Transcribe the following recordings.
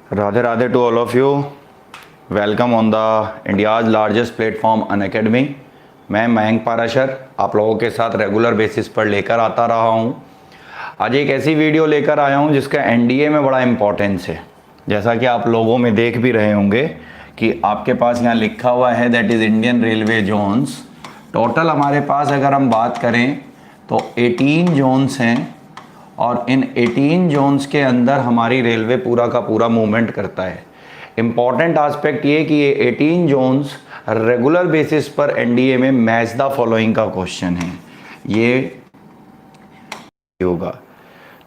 Radhe Radhe to all of you. Welcome on the India's largest platform Unacademy. मैं मयंक पाराशर आप लोगों के साथ रेगुलर बेसिस पर लेकर आता रहा हूं। आज एक ऐसी वीडियो लेकर आया हूं जिसका एनडीए में बड़ा इम्पोर्टेंस है। जैसा कि आप लोगों में देख भी रहे होंगे कि आपके पास यहाँ लिखा हुआ है that is Indian railway zones. Total हमारे पास अगर हम बात करें तो 18 जोन्स हैं और इन 18 जोन्स के अंदर हमारी रेलवे पूरा का पूरा मूवमेंट करता है। इम्पॉर्टेंट आस्पेक्ट ये कि ये 18 जोन्स रेगुलर बेसिस पर एनडीए में मैच द फॉलोइंग का क्वेश्चन है, ये होगा।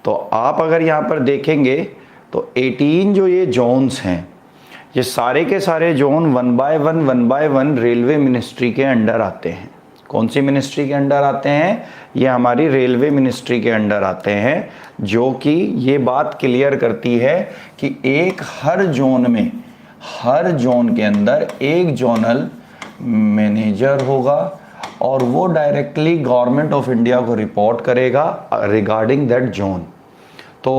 तो आप अगर यहाँ पर देखेंगे तो 18 जो ये जोन्स हैं, ये सारे के सारे zone one by one railway ministry के अंडर आते हैं। कौन सी मिनिस्ट्री के अंडर आते हैं? ये हमारी रेलवे मिनिस्ट्री के अंडर आते हैं, जो कि ये बात क्लियर करती है कि हर जोन के अंदर एक जोनल मैनेजर होगा और वो डायरेक्टली गवर्नमेंट ऑफ इंडिया को रिपोर्ट करेगा रिगार्डिंग दैट जोन। तो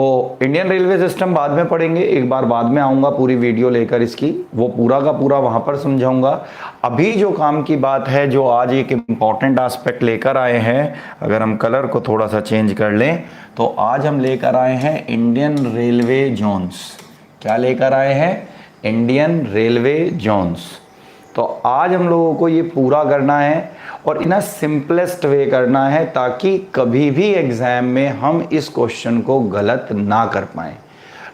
इंडियन रेलवे सिस्टम बाद में पढ़ेंगे, एक बार बाद में आऊँगा पूरी वीडियो लेकर इसकी, वो पूरा का पूरा वहाँ पर समझाऊँगा। अभी जो काम की बात है, जो आज एक इम्पॉर्टेंट एस्पेक्ट लेकर आए हैं, अगर हम कलर को थोड़ा सा चेंज कर लें तो आज हम लेकर आए हैं इंडियन रेलवे जोन्स। क्या लेकर आए हैं? Indian railway zones. तो आज हम लोगों को ये पूरा करना है और इन अ सिंपलेस्ट वे करना है ताकि कभी भी एग्जाम में हम इस क्वेश्चन को गलत ना कर पाएँ।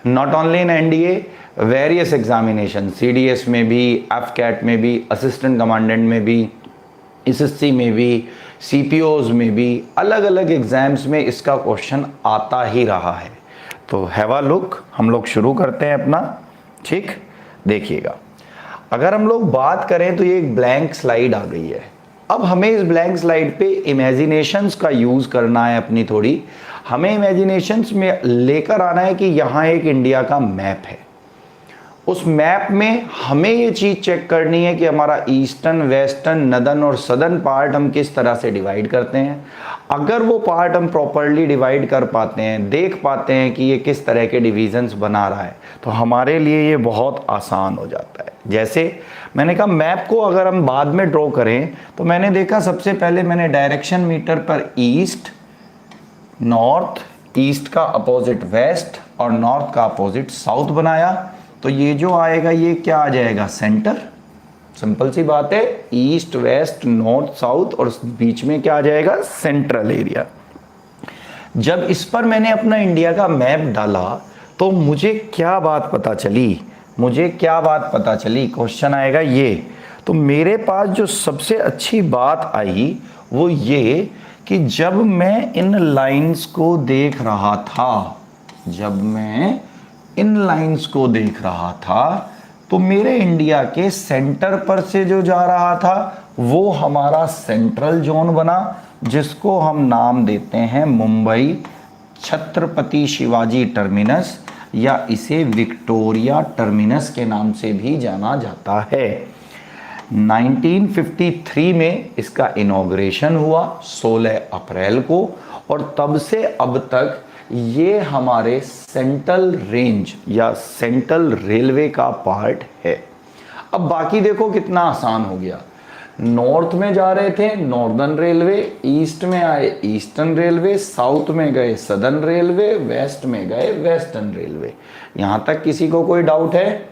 Not only in NDA, various examination, CDS में भी, एफकैट में भी, असिस्टेंट कमांडेंट में भी, एसएससी में भी, सीपीओज में भी, अलग अलग एग्जाम्स में इसका क्वेश्चन आता ही रहा है। तो हैव अ लुक, हम लोग शुरू करते हैं अपना। ठीक, देखिएगा। अगर हम लोग बात करें तो ये एक ब्लैंक स्लाइड आ गई है। अब हमें इस ब्लैंक स्लाइड पे इमेजिनेशंस का यूज़ करना है अपनी थोड़ी। हमें इमेजिनेशंस में लेकर आना है कि यहाँ एक इंडिया का मैप है। उस मैप में हमें ये चीज़ चेक करनी है कि हमारा ईस्टर्न, वेस्टर्न, नदर्न और सदर्न पार्ट हम किस तरह से डिवाइड करते हैं। अगर वो पार्ट हम प्रॉपरली डिवाइड कर पाते हैं, देख पाते हैं कि ये किस तरह के डिविजन्स बना रहा है, तो हमारे लिए ये बहुत आसान हो जाता है। जैसे मैंने कहा मैप को अगर हम बाद में ड्रॉ करें तो मैंने देखा सबसे पहले मैंने डायरेक्शन मीटर पर ईस्ट, नॉर्थ, ईस्ट का अपोजिट वेस्ट और नॉर्थ का अपोजिट साउथ बनाया। तो ये जो आएगा ये क्या आ जाएगा? सेंटर। सिंपल सी बात है, ईस्ट, वेस्ट, नॉर्थ, साउथ और बीच में क्या आ जाएगा? Central area. जब इस पर मैंने अपना इंडिया का मैप डाला तो मुझे क्या बात पता चली? क्वेश्चन आएगा ये। तो मेरे पास जो सबसे अच्छी बात आई वो ये कि जब मैं इन लाइंस को देख रहा था, तो मेरे इंडिया के सेंटर पर से जो जा रहा था वो हमारा सेंट्रल जोन बना, जिसको हम नाम देते हैं मुंबई छत्रपति शिवाजी टर्मिनस, या इसे विक्टोरिया टर्मिनस के नाम से भी जाना जाता है। 1953 में इसका इनॉग्रेशन हुआ 16 अप्रैल को और तब से अब तक ये हमारे सेंट्रल रेंज या सेंट्रल रेलवे का पार्ट है। अब बाकी देखो कितना आसान हो गया। नॉर्थ में जा रहे थे नॉर्दर्न रेलवे, ईस्ट में आए ईस्टर्न रेलवे, साउथ में गए सदर्न रेलवे, वेस्ट में गए वेस्टर्न रेलवे। यहाँ तक किसी को कोई डाउट है?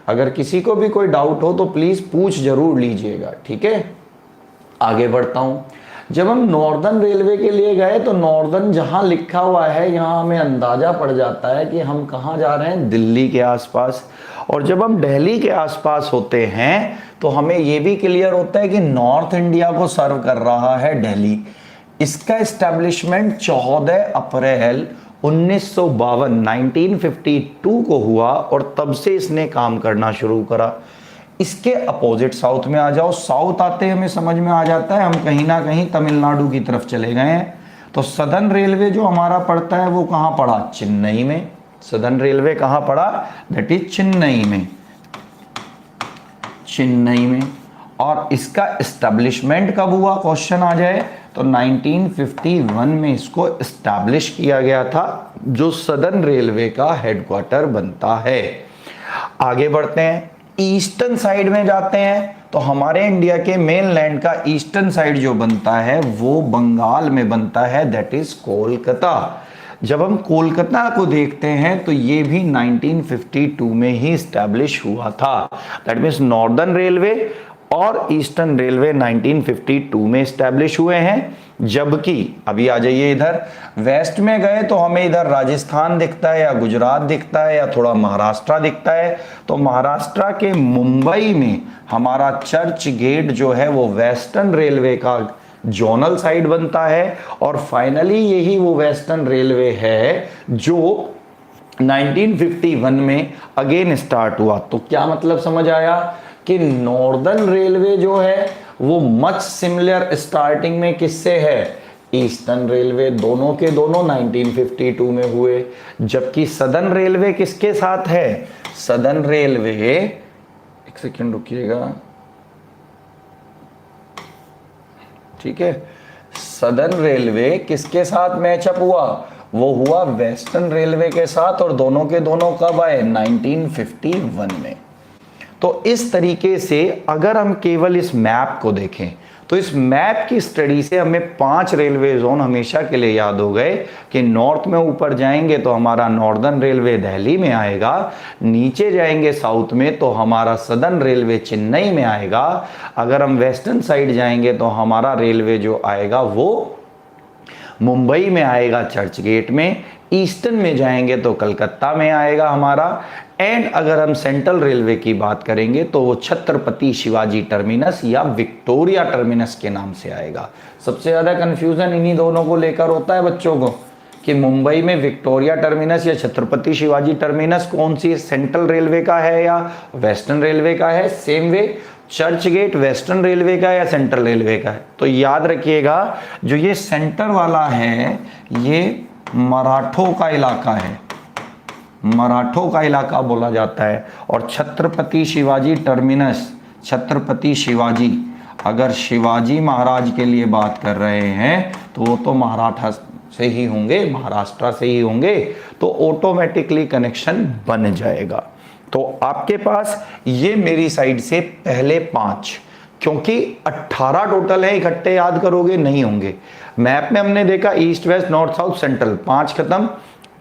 अगर किसी को भी कोई डाउट हो तो प्लीज़ पूछ जरूर लीजिएगा, ठीक है। आगे बढ़ता हूँ। जब हम नॉर्दर्न रेलवे के लिए गए तो नॉर्दर्न जहाँ लिखा हुआ है यहाँ हमें अंदाज़ा पड़ जाता है कि हम कहाँ जा रहे हैं, दिल्ली के आसपास। और जब हम दिल्ली के आसपास होते हैं तो हमें ये भी क्लियर होता है कि नॉर्थ इंडिया को सर्व कर रहा है दिल्ली। इसका इस्टेब्लिशमेंट 14 अप्रैल 1952 को हुआ और तब से इसने काम करना शुरू करा। इसके अपोजिट साउथ में आ जाओ। साउथ आते हमें समझ में आ जाता है हम कहीं ना कहीं तमिलनाडु की तरफ चले गए हैं। तो सदर्न रेलवे जो हमारा पड़ता है वो कहाँ पड़ा? चेन्नई में। सदर्न रेलवे कहाँ पड़ा? दैट इज चेन्नई में। और इसका इस्टेब्लिशमेंट कब हुआ? क्वेश्चन आ जाए तो 1951 में इसको इस्टेब्लिश किया गया था, जो सदर्न रेलवे का हेडक्वार्टर बनता है। आगे बढ़ते हैं, ईस्टर्न साइड में जाते हैं तो हमारे इंडिया के मेन लैंड का ईस्टर्न साइड जो बनता है वो बंगाल में बनता है, दैट इज कोलकाता। जब हम कोलकाता को देखते हैं तो ये भी 1952 में ही स्टैब्लिश हुआ था। दैट मीन्स नॉर्दर्न रेलवे और ईस्टर्न रेलवे 1952 में स्टैब्लिश हुए हैं। जबकि अभी आ जाइए इधर वेस्ट में गए तो हमें इधर राजस्थान दिखता है या गुजरात दिखता है या थोड़ा महाराष्ट्र दिखता है। तो महाराष्ट्र के मुंबई में हमारा चर्च गेट जो है वो वेस्टर्न रेलवे का जोनल साइड बनता है। और फाइनली यही वो वेस्टर्न रेलवे है जो 1951 में अगेन स्टार्ट हुआ। तो क्या मतलब समझ आया कि नॉर्दर्न रेलवे जो है वो मच सिमिलर स्टार्टिंग में किससे है, ईस्टर्न रेलवे। दोनों के दोनों 1952 में हुए। जबकि सदर्न रेलवे किसके साथ है, सदर्न रेलवे, एक सेकेंड रुकिएगा, ठीक है, सदर्न रेलवे किसके साथ मैचअप हुआ, वो हुआ वेस्टर्न रेलवे के साथ। और दोनों के दोनों कब आए, 1951 में। तो इस तरीके से अगर हम केवल इस मैप को देखें तो इस मैप की स्टडी से हमें 5 रेलवे जोन हमेशा के लिए याद हो गए कि नॉर्थ में ऊपर जाएंगे तो हमारा नॉर्दर्न रेलवे दिल्ली में आएगा, नीचे जाएंगे साउथ में तो हमारा सदर्न रेलवे चेन्नई में आएगा, अगर हम वेस्टर्न साइड जाएंगे तो हमारा रेलवे जो आएगा वो मुंबई में आएगा चर्च गेट में, ईस्टर्न में जाएंगे तो कलकत्ता में आएगा हमारा, एंड अगर हम सेंट्रल रेलवे की बात करेंगे तो वो छत्रपति शिवाजी टर्मिनस या विक्टोरिया टर्मिनस के नाम से आएगा। सबसे ज़्यादा कंफ्यूजन इन्हीं दोनों को लेकर होता है बच्चों को कि मुंबई में विक्टोरिया टर्मिनस या छत्रपति शिवाजी टर्मिनस कौन सी सेंट्रल रेलवे का है या वेस्टर्न रेलवे का है। Same way Churchgate western railway का या सेंट्रल रेलवे का है। तो याद रखिएगा जो ये सेंटर वाला है ये मराठों का इलाका है, मराठों का इलाका बोला जाता है। और छत्रपति शिवाजी टर्मिनस, छत्रपति शिवाजी, अगर शिवाजी महाराज के लिए बात कर रहे हैं तो वो तो मराठा से ही होंगे, महाराष्ट्र से ही होंगे, तो ऑटोमेटिकली कनेक्शन बन जाएगा। तो आपके पास ये मेरी साइड से पहले 5, क्योंकि 18 टोटल है, इकट्ठे याद करोगे नहीं होंगे। मैप में हमने देखा east west north south central, 5 खत्म।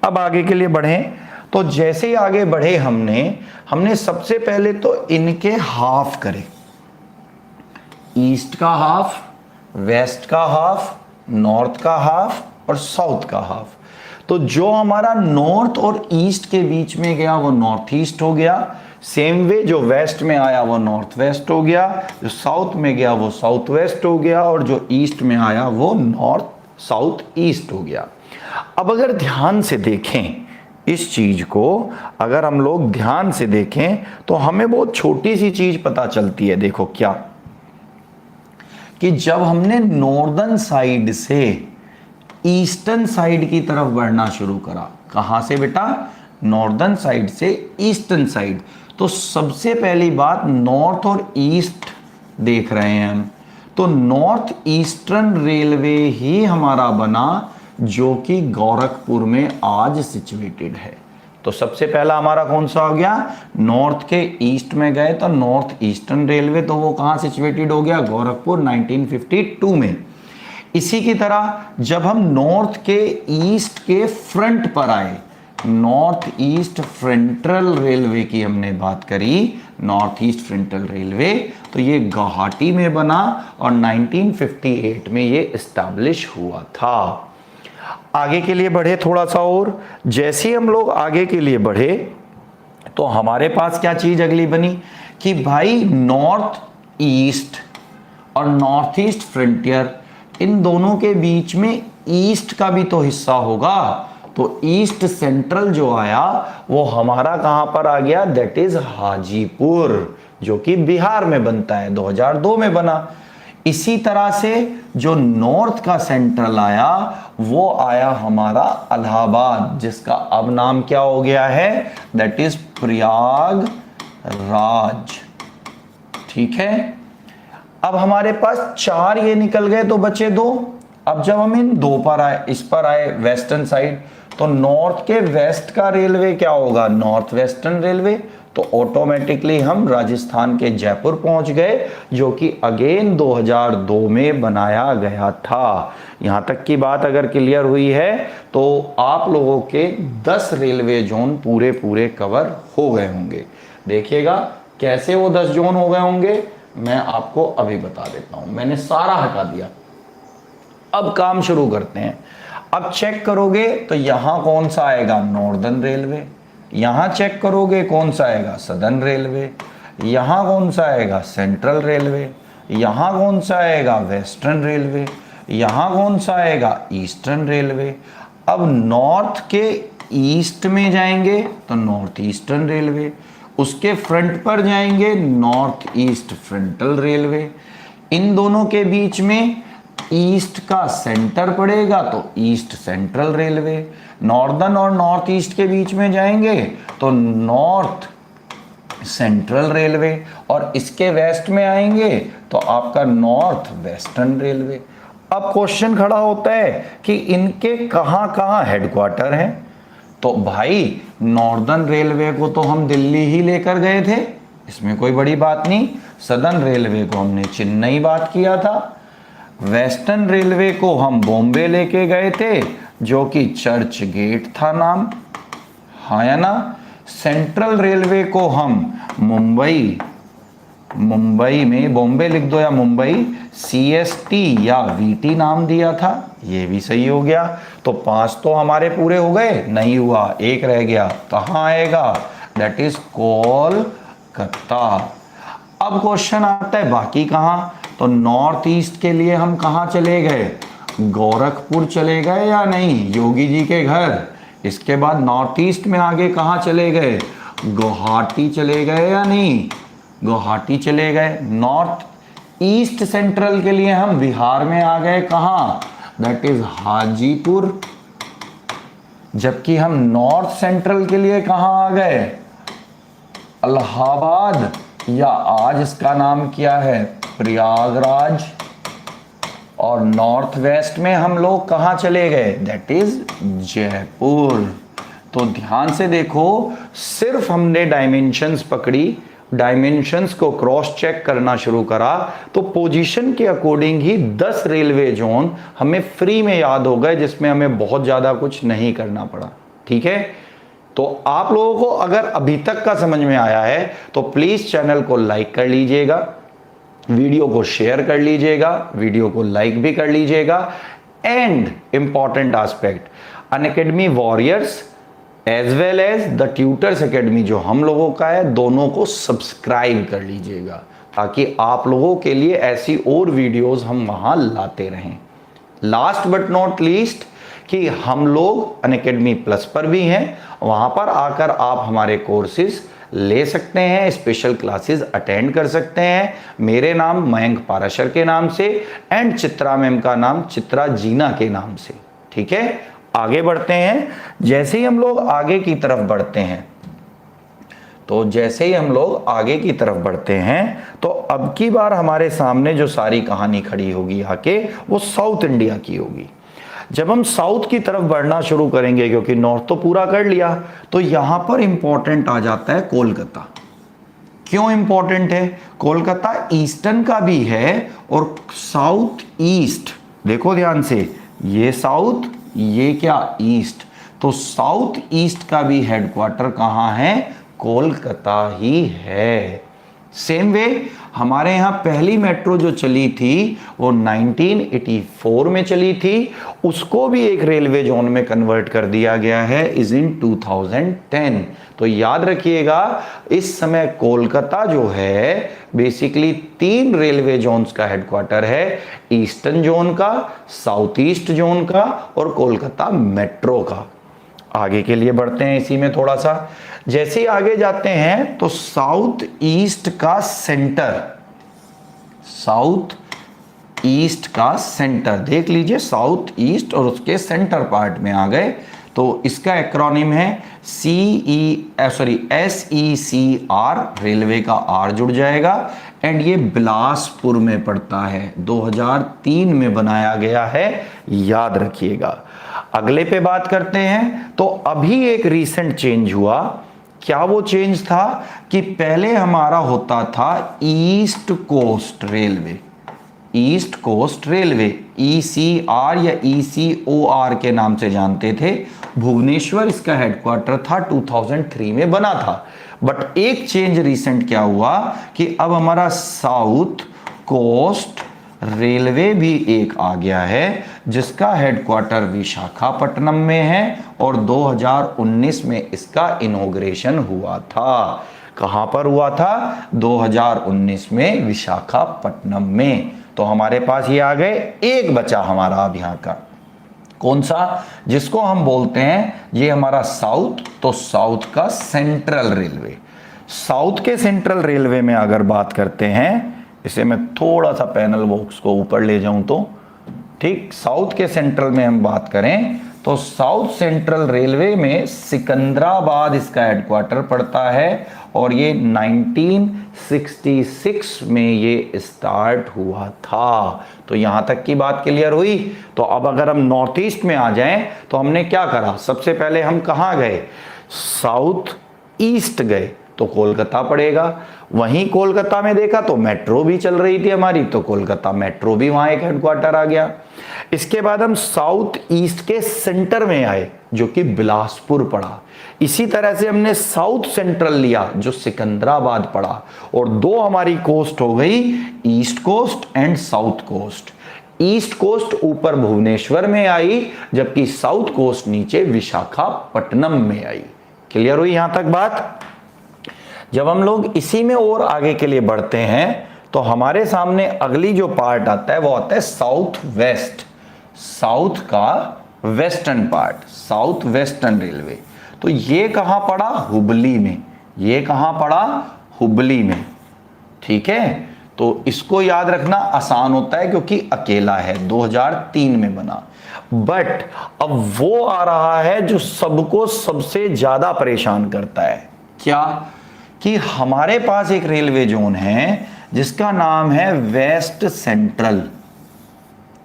अब आगे के लिए बढ़ें तो जैसे ही आगे बढ़े हमने सबसे पहले तो इनके हाफ करे, ईस्ट का हाफ, वेस्ट का हाफ, नॉर्थ का हाफ और साउथ का हाफ। तो जो हमारा नॉर्थ और ईस्ट के बीच में गया वो नॉर्थ ईस्ट हो गया। सेम वे जो वेस्ट में आया वो नॉर्थ वेस्ट हो गया, जो साउथ में गया वो साउथ वेस्ट हो गया, और जो ईस्ट में आया वो नॉर्थ साउथ ईस्ट हो गया। अब अगर ध्यान से देखें इस चीज को, अगर हम लोग ध्यान से देखें तो हमें बहुत छोटी सी चीज पता चलती है। देखो क्या, कि जब हमने नॉर्दर्न साइड से ईस्टर्न साइड की तरफ बढ़ना शुरू करा, कहां से बेटा, नॉर्दर्न साइड से ईस्टर्न साइड, तो सबसे पहली बात नॉर्थ और ईस्ट देख रहे हैं हम, तो नॉर्थ ईस्टर्न रेलवे ही हमारा बना जो कि गोरखपुर में आज सिचुएटेड है। तो सबसे पहला हमारा कौन सा हो गया, नॉर्थ के ईस्ट में गए तो नॉर्थ ईस्टर्न रेलवे, तो वो कहां सिचुएटेड हो गया, गोरखपुर 1952 में। इसी की तरह जब हम नॉर्थ के ईस्ट के फ्रंट पर आए, नॉर्थ ईस्ट फ्रंटल रेलवे की हमने बात करी, नॉर्थ ईस्ट फ्रंटल रेलवे, तो ये गुवाहाटी में बना और 1958 में ये एस्टैब्लिश हुआ था। आगे के लिए बढ़े थोड़ा सा और, जैसे ही हम लोग आगे के लिए बढ़े तो हमारे पास क्या चीज अगली बनी कि भाई नॉर्थ ईस्ट और नॉर्थ ईस्ट फ्रंटियर, इन दोनों के बीच में ईस्ट का भी तो हिस्सा होगा। तो ईस्ट सेंट्रल जो आया वो हमारा कहां पर आ गया, दैट इज हाजीपुर, जो कि बिहार में बनता है, 2002 में बना। इसी तरह से जो नॉर्थ का सेंट्रल आया वो आया हमारा इलाहाबाद, जिसका अब नाम क्या हो गया है, दैट इज प्रयागराज। ठीक है, अब हमारे पास 4 ये निकल गए तो बचे 2। अब जब हम इन 2 पर आए, इस पर आए वेस्टर्न साइड, तो नॉर्थ के वेस्ट का रेलवे क्या होगा, नॉर्थ वेस्टर्न रेलवे। तो ऑटोमेटिकली हम राजस्थान के जयपुर पहुंच गए, जो कि अगेन 2002 में बनाया गया था। यहां तक की बात अगर क्लियर हुई है तो आप लोगों के 10 रेलवे जोन पूरे कवर हो गए होंगे। देखिएगा कैसे वो 10 जोन हो गए होंगे, मैं आपको अभी बता देता हूं। मैंने सारा हटा दिया, अब काम शुरू करते हैं। अब चेक करोगे तो यहां कौन सा आएगा, नॉर्दर्न रेलवे। यहां चेक करोगे कौन सा आएगा, सदर्न रेलवे। यहां कौन सा आएगा, सेंट्रल रेलवे। यहां कौन सा आएगा, वेस्टर्न रेलवे। यहां कौन सा आएगा, ईस्टर्न रेलवे। अब नॉर्थ के ईस्ट में जाएंगे तो नॉर्थ ईस्टर्न रेलवे, उसके फ्रंट पर जाएंगे नॉर्थ ईस्ट फ्रंटल रेलवे। इन दोनों के बीच में ईस्ट का सेंटर पड़ेगा तो ईस्ट सेंट्रल रेलवे। नॉर्दर्न और नॉर्थ ईस्ट के बीच में जाएंगे तो नॉर्थ सेंट्रल रेलवे, और इसके वेस्ट में आएंगे तो आपका नॉर्थ वेस्टर्न रेलवे। अब क्वेश्चन खड़ा होता है कि इनके कहां कहां हेडक्वार्टर हैं। तो भाई नॉर्दर्न रेलवे को तो हम दिल्ली ही लेकर गए थे, इसमें कोई बड़ी बात नहीं। सदर्न रेलवे को हमने चेन्नई बात किया था। वेस्टर्न रेलवे को हम बॉम्बे लेके गए थे, जो कि चर्च गेट था नाम, हाँ या ना। सेंट्रल रेलवे को हम मुंबई में, बॉम्बे लिख दो या मुंबई, CST या VT नाम दिया था, ये भी सही हो गया। तो 5 तो हमारे पूरे हो गए, नहीं हुआ, एक रह गया, कहाँ आएगा, दैट इज कोलकाता। अब क्वेश्चन आता है बाकी कहाँ, तो नॉर्थ ईस्ट के लिए हम कहाँ चले गए, गोरखपुर चले गए या नहीं, योगी जी के घर। इसके बाद नॉर्थ ईस्ट में आगे कहाँ चले गए, गुवाहाटी चले गए या नहीं, गुवाहाटी चले गए। नॉर्थ ईस्ट सेंट्रल के लिए हम बिहार में आ गए, कहाँ, दैट इज हाजीपुर। जबकि हम नॉर्थ सेंट्रल के लिए कहाँ आ गए, इलाहाबाद, या आज इसका नाम क्या है, प्रयागराज। और नॉर्थ वेस्ट में हम लोग कहाँ चले गए, दैट इज जयपुर। तो ध्यान से देखो, सिर्फ हमने डायमेंशंस पकड़ी, डायमेंशंस को क्रॉस चेक करना शुरू करा, तो पोजीशन के अकॉर्डिंग ही 10 रेलवे जोन हमें फ्री में याद हो गए, जिसमें हमें बहुत ज़्यादा कुछ नहीं करना पड़ा। ठीक है, तो आप लोगों को अगर अभी तक का समझ में आया है तो प्लीज़ चैनल को लाइक कर लीजिएगा, वीडियो को शेयर कर लीजिएगा, वीडियो को लाइक भी कर लीजिएगा। And important aspect, Unacademy warriors as well as the tutors academy जो हम लोगों का है, दोनों को सब्सक्राइब कर लीजिएगा, ताकि आप लोगों के लिए ऐसी और वीडियोस हम वहां लाते रहें। लास्ट बट नॉट लीस्ट, कि हम लोग अनअकैडमी प्लस पर भी हैं, वहां पर आकर आप हमारे कोर्सेज ले सकते हैं, स्पेशल क्लासेस अटेंड कर सकते हैं। मेरे नाम मयंक पाराशर के नाम से, एंड चित्रा मैम का नाम चित्रा जीना के नाम से। ठीक है, आगे बढ़ते हैं। जैसे ही हम लोग आगे की तरफ बढ़ते हैं, तो अब की बार हमारे सामने जो सारी कहानी खड़ी होगी आके, वो साउथ इंडिया की होगी। जब हम साउथ की तरफ बढ़ना शुरू करेंगे, क्योंकि नॉर्थ तो पूरा कर लिया, तो यहां पर इंपॉर्टेंट आ जाता है कोलकाता। क्यों इंपॉर्टेंट है, कोलकाता ईस्टर्न का भी है और साउथ ईस्ट, देखो ध्यान से, ये साउथ, ये क्या, ईस्ट। तो साउथ ईस्ट का भी हेडक्वार्टर कहां है, कोलकाता ही है। सेम वे हमारे यहाँ पहली मेट्रो जो चली थी वो 1984 में चली थी, उसको भी एक रेलवे जोन में कन्वर्ट कर दिया गया है, इज इन 2010। तो याद रखिएगा, इस समय कोलकाता जो है बेसिकली 3 रेलवे जोन्स का हेडक्वार्टर है, ईस्टर्न जोन का, साउथ ईस्ट जोन का और कोलकाता मेट्रो का। आगे के लिए बढ़ते हैं इसी में थोड़ा सा। जैसे ही आगे जाते हैं तो साउथ ईस्ट का सेंटर देख लीजिए, साउथ ईस्ट और उसके सेंटर पार्ट में आ गए। तो इसका एक्रोनिम है SECR, रेलवे का R जुड़ जाएगा, एंड ये बिलासपुर में पड़ता है, 2003 में बनाया गया है, याद रखिएगा। अगले पे बात करते हैं। तो अभी एक रीसेंट चेंज हुआ, क्या वो चेंज था कि पहले हमारा होता था east coast railway, east coast railway, ECR या ECOR के नाम से जानते थे। भुवनेश्वर इसका हेडक्वार्टर था, 2003 में बना था। बट एक चेंज रिसेंट क्या हुआ कि अब हमारा साउथ कोस्ट रेलवे भी एक आ गया है, जिसका हेडक्वार्टर विशाखापट्टनम में है और 2019 में इसका इनॉग्रेशन हुआ था। कहां पर हुआ था? 2019 में विशाखापट्टनम में। तो हमारे पास ये आ गए, एक बचा हमारा अब यहां का, कौन सा? जिसको हम बोलते हैं ये हमारा साउथ, तो साउथ का सेंट्रल रेलवे। साउथ के सेंट्रल रेलवे में अगर बात करते हैं, इसे मैं थोड़ा सा पैनल बॉक्स को ऊपर ले जाऊं तो ठीक, साउथ के सेंट्रल में हम बात करें तो साउथ सेंट्रल रेलवे में सिकंदराबाद इसका हेडक्वार्टर पड़ता है और ये 1966 में ये स्टार्ट हुआ था। तो यहां तक की बात क्लियर हुई। तो अब अगर हम नॉर्थ ईस्ट में आ जाएं तो हमने क्या करा? सबसे पहले हम कहां गए? साउथ ईस्ट गए, तो कोलकाता पड़ेगा। वहीं कोलकाता में देखा तो मेट्रो भी चल रही थी हमारी, तो कोलकाता मेट्रो भी वहां एक हेडक्वार्टर आ गया। इसके बाद हम साउथ ईस्ट के सेंटर में आए, जो कि बिलासपुर पड़ा। इसी तरह से हमने साउथ सेंट्रल लिया, जो सिकंदराबाद पड़ा, और दो हमारी कोस्ट हो गई, east coast and south coast. East coast ऊपर भुवनेश्वर में आई, जबकि साउथ कोस्ट नीचे विशाखापट्टनम में आई। क्लियर हुई यहां तक बात? जब हम लोग इसी में और आगे के लिए बढ़ते हैं तो हमारे सामने अगली जो पार्ट आता है वो आता है साउथ वेस्ट, साउथ का western part, south western railway. तो ये कहां पड़ा? हुबली में। ये कहां पड़ा? हुबली में। ठीक है, तो इसको याद रखना आसान होता है क्योंकि अकेला है, 2003 में बना। बट अब वो आ रहा है जो सबको सबसे ज्यादा परेशान करता है। क्या? कि हमारे पास एक रेलवे जोन है जिसका नाम है west central,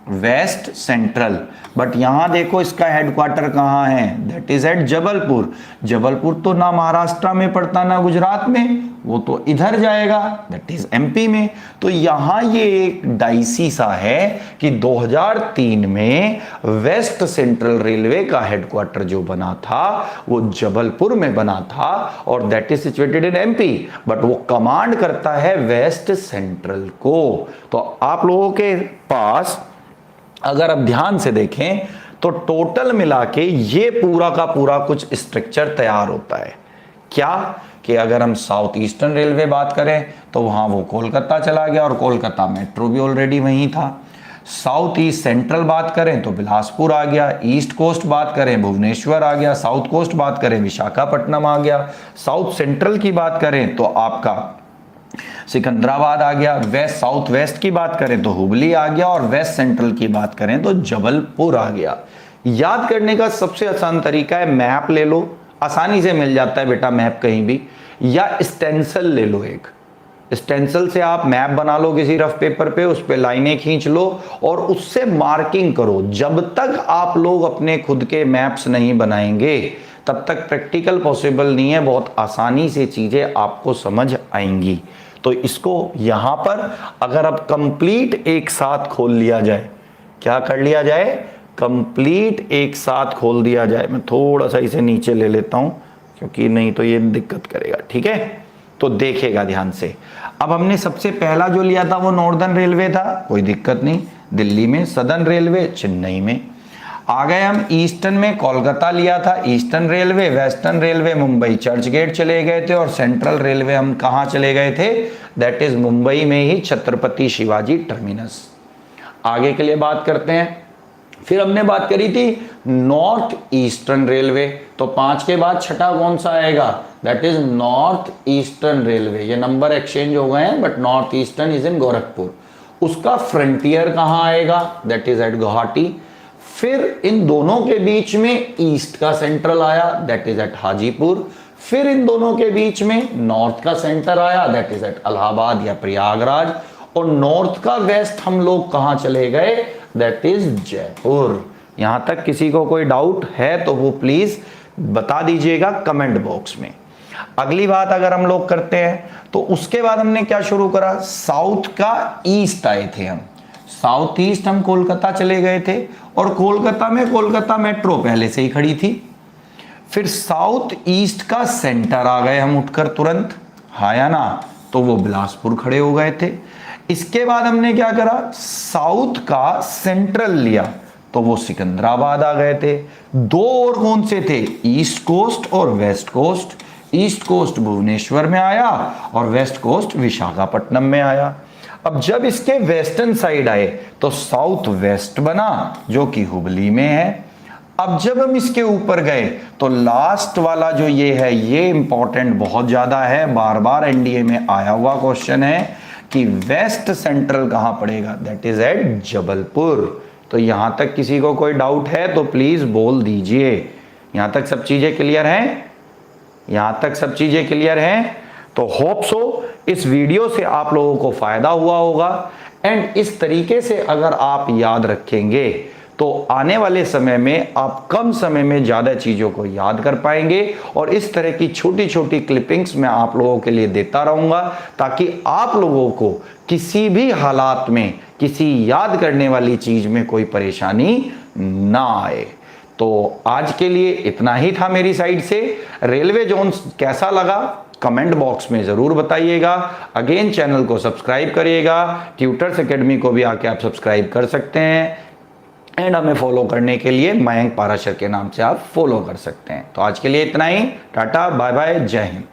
west central. But यहां देखो इसका हेडक्वार्टर कहां है? That is at Jabalpur. Jabalpur तो ना महाराष्ट्र में पड़ता ना गुजरात में, वो तो इधर जाएगा, दैट इज MP में। तो यहां ये एक डाइसी सा है कि 2003 में वेस्ट सेंट्रल रेलवे का हेडक्वार्टर जो बना था वो जबलपुर में बना था और that is situated in MP, but वो कमांड करता है वेस्ट सेंट्रल को। तो आप लोगों के पास अगर आप ध्यान से देखें तो टोटल मिला के ये पूरा का पूरा कुछ स्ट्रक्चर तैयार होता है। क्या? कि अगर हम साउथ ईस्टर्न रेलवे बात करें तो वहां वो कोलकाता चला गया और कोलकाता मेट्रो भी ऑलरेडी वहीं था। साउथ ईस्ट सेंट्रल बात करें तो बिलासपुर आ गया, ईस्ट कोस्ट बात करें भुवनेश्वर आ गया, साउथ कोस्ट बात करें विशाखापट्टनम आ गया, साउथ सेंट्रल की बात करें तो आपका सिकंदराबाद आ गया, वेस्ट साउथ वेस्ट की बात करें तो हुबली आ गया और वेस्ट सेंट्रल की बात करें तो जबलपुर आ गया। याद करने का सबसे आसान तरीका है मैप ले लो, आसानी से मिल जाता है बेटा मैप कहीं भी, या स्टेंसिल ले लो। एक स्टेंसिल से आप मैप बना लो किसी रफ पेपर पे, उस पे लाइनें खींच लो और उससे मार्किंग करो। जब तक आप लोग अपने खुद के मैप्स नहीं बनाएंगे तब तक प्रैक्टिकल पॉसिबल नहीं है, बहुत आसानी से चीजें आपको समझ आएंगी। तो इसको यहां पर अगर अब कंप्लीट एक साथ खोल लिया जाए, क्या कर लिया जाए? कंप्लीट एक साथ खोल दिया जाए। मैं थोड़ा सा इसे नीचे ले लेता हूं क्योंकि नहीं तो ये दिक्कत करेगा। ठीक है, तो देखेगा ध्यान से। अब हमने सबसे पहला जो लिया था वो नॉर्दर्न रेलवे था, कोई दिक्कत नहीं, दिल्ली में। सदर्न रेलवे चेन्नई में। आ गए हम ईस्टर्न में, कोलकाता लिया था eastern railway. Western railway Mumbai Churchgate चले गए थे और सेंट्रल रेलवे हम कहाँ चले गए थे? दैट इज मुंबई में ही छत्रपति शिवाजी टर्मिनस। आगे के लिए बात करते हैं। फिर हमने बात करी थी नॉर्थ ईस्टर्न रेलवे, तो 5 के बाद छठा कौन सा आएगा? That is north eastern railway. ये नंबर एक्सचेंज हो गए हैं but north eastern is in Gorakhpur. उसका फ्रंटियर कहाँ आएगा? That is at Guwahati. फिर इन दोनों के बीच में ईस्ट का सेंट्रल आया, दैट इज एट हाजीपुर। फिर इन दोनों के बीच में नॉर्थ का सेंटर आया, दैट इज एट इलाहाबाद या प्रयागराज। और नॉर्थ का वेस्ट हम लोग कहां चले गए? That is Jaipur. यहां तक किसी को कोई डाउट है तो वो प्लीज बता दीजिएगा कमेंट बॉक्स में। अगली बात अगर हम लोग करते हैं तो उसके बाद हमने क्या शुरू करा, साउथ का ईस्ट आए थे हम, साउथ ईस्ट हम कोलकाता चले गए थे और कोलकाता में कोलकाता मेट्रो पहले से ही खड़ी थी। फिर साउथ ईस्ट का सेंटर आ गए हम उठकर तुरंत, हाँ या ना, तो वो बिलासपुर खड़े हो गए थे। इसके बाद हमने क्या करा, साउथ का सेंट्रल लिया तो वो सिकंदराबाद आ गए थे। दो और कौन से थे, ईस्ट कोस्ट और west coast. East coast Bhubaneswar में आया और वेस्ट कोस्ट विशाखापट्टनम में आया। अब जब इसके वेस्टर्न साइड आए तो साउथ वेस्ट बना जो कि हुबली में है। अब जब हम इसके ऊपर गए तो लास्ट वाला जो ये है, ये इंपॉर्टेंट बहुत ज्यादा है, बार बार एनडीए में आया हुआ क्वेश्चन है कि वेस्ट सेंट्रल कहां पड़ेगा, दैट इज एट जबलपुर। तो यहां तक किसी को कोई डाउट है तो प्लीज बोल दीजिए। यहां तक सब चीजें क्लियर हैं, यहां तक सब चीजें क्लियर हैं। तो होप सो इस वीडियो से आप लोगों को फायदा हुआ होगा। एंड इस तरीके से अगर आप याद रखेंगे तो आने वाले समय में आप कम समय में ज्यादा चीजों को याद कर पाएंगे। और इस तरह की छोटी छोटी क्लिपिंग्स मैं आप लोगों के लिए देता रहूंगा ताकि आप लोगों को किसी भी हालात में किसी याद करने वाली चीज में कोई परेशानी ना आए। तो आज के लिए इतना ही था मेरी साइड से। रेलवे जोन कैसा लगा कमेंट बॉक्स में जरूर बताइएगा। अगेन चैनल को सब्सक्राइब करिएगा, ट्यूटर्स एकेडमी को भी आके आप सब्सक्राइब कर सकते हैं। एंड हमें फॉलो करने के लिए मयंक पाराशर के नाम से आप फॉलो कर सकते हैं। तो आज के लिए इतना ही, टाटा बाय बाय, जय हिंद।